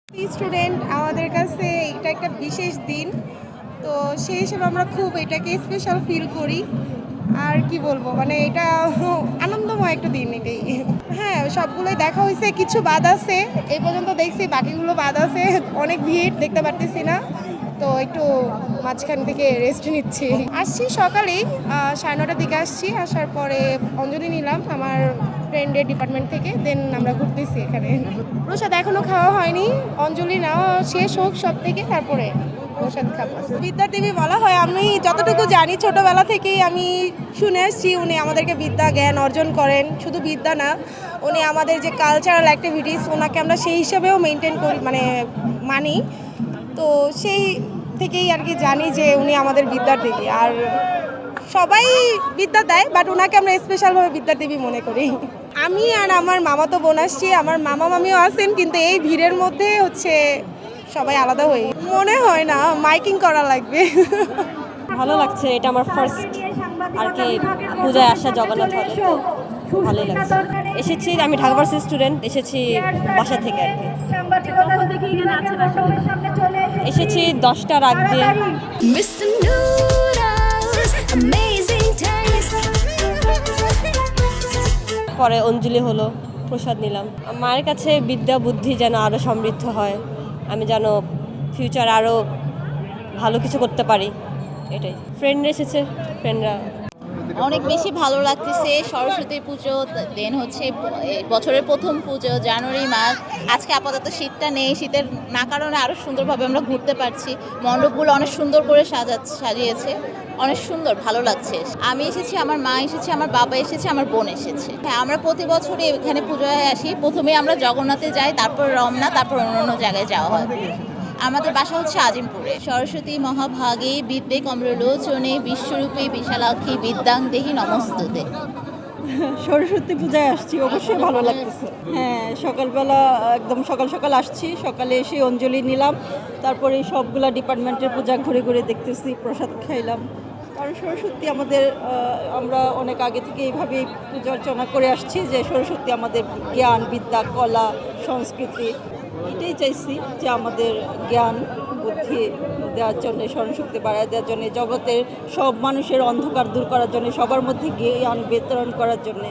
Student আমাদের কাছে এটা একটা বিশেষ দিন। তো সেই হিসেবে আমরা খুব এটাকে স্পেশাল ফিল করি। আর কি বলবো, মানে এটা আনন্দময় একটা দিন এটাই। হ্যাঁ, সবগুলোই দেখা হয়েছে, কিছু বাদ আছে। এই পর্যন্ত দেখছি, বাকিগুলো বাদ আছে। অনেক ভিড়, দেখতে পারতেছি না। তো একটু মাঝখান থেকে রেস্ট নিচ্ছি। আসছি সকালেই 9:30টার দিকে আসছি। আসার পরে অঞ্জলি নিলাম আমার ফ্রেন্ডের ডিপার্টমেন্ট থেকে। দেন আমরা ঘুরতেছি এখানে। প্রসাদ এখনো খাওয়া হয়নি, অঞ্জলি নেওয়া শেষ হোক সব থেকে, তারপরে প্রসাদ খাবো। বিদ্যাদেবী বলা হয়, আমি যতটুকু জানি ছোটবেলা থেকেই আমি শুনে আসছি উনি আমাদেরকে বিদ্যা জ্ঞান অর্জন করেন। শুধু বিদ্যা না, উনি আমাদের যে কালচারাল অ্যাক্টিভিটিস, ওনাকে আমরা সেই হিসাবেও মেনটেন করি, মানে মানি। তো সেই থেকেই আর কি জানি যে উনি আমাদের বিদ্যার দেবী। আর সবাই বিদ্যা দেয়, বাট ওনাকে আমরা স্পেশালভাবে বিদ্যার দেবী মনে করি। আমি আর আমার মামাতো বোন আসছি, আমার মামা মামিও আছেন, কিন্তু এই ভিড়ের মধ্যে হচ্ছে সবাই আলাদা হয়ে মনে হয় না, মাইকিং করা লাগবে। ভালো লাগছে, এটা আমার ফার্স্ট আর কি পূজায় আসা জগন্নাথ হলে, তো ভালোই লাগছে। এসেছি, আমি ঢাকা ভার্সিটি স্টুডেন্ট, এসেছি বাসা থেকে আর কি। এসেছি 10টার আগ দিয়ে। পরে অঞ্জলি হলো, প্রসাদ নিলাম। মায়ের কাছে বিদ্যা বুদ্ধি যেন আরও সমৃদ্ধ হয়, আমি যেন ফিউচার আরও ভালো কিছু করতে পারি, এটাই। ফ্রেন্ডরা এসেছে, ফ্রেন্ডরা অনেক বেশি ভালো লাগতেছে। সরস্বতী পুজো, দেন হচ্ছে বছরের প্রথম পুজো, জানুয়ারি মাস। আজকে আপাতত শীতটা নেই, শীতের না কারণে আরও সুন্দরভাবে আমরা ঘুরতে পারছি। মণ্ডপগুলো অনেক সুন্দর করে সাজিয়েছে, অনেক সুন্দর, ভালো লাগছে। আমি এসেছি, আমার মা এসেছে, আমার বাবা এসেছে, আমার বোন এসেছে। হ্যাঁ, আমরা প্রতি বছরই এখানে পুজোয় আসি। প্রথমে আমরা জগন্নাথে যাই, তারপর রমনা, তারপর অন্য জায়গায় যাওয়া হয়। আমাদের বাসা হচ্ছে আজিমপুরে। সরস্বতী মহাভাগে বিদ্যে কমলোচনে বিশ্বরূপে বিশালাক্ষী বিদ্যাং দেহি নমস্তুতে। সরস্বতী পূজায় আসছি, অবশ্যই ভালো লাগতেছে। হ্যাঁ, সকালবেলা একদম সকাল সকাল আসছি, সকালে এসে অঞ্জলি নিলাম, তারপরে সবগুলা ডিপার্টমেন্টের পূজা ঘুরে ঘুরে দেখতেছি, প্রসাদ খাইলাম। কারণ সরস্বতী আমাদের, আমরা অনেক আগে থেকে এইভাবেই পূজা অর্চনা করে আসছি যে সরস্বতী আমাদের জ্ঞান, বিদ্যা, কলা, সংস্কৃতি, এটাই চাইছি যে আমাদের জ্ঞান বুদ্ধি দেওয়ার জন্য, স্মরণশক্তি বাড়ায় দেওয়ার জন্য, জগতের সব মানুষের অন্ধকার দূর করার জন্য, সবার মধ্যে জ্ঞান বিতরণ করার জন্যে।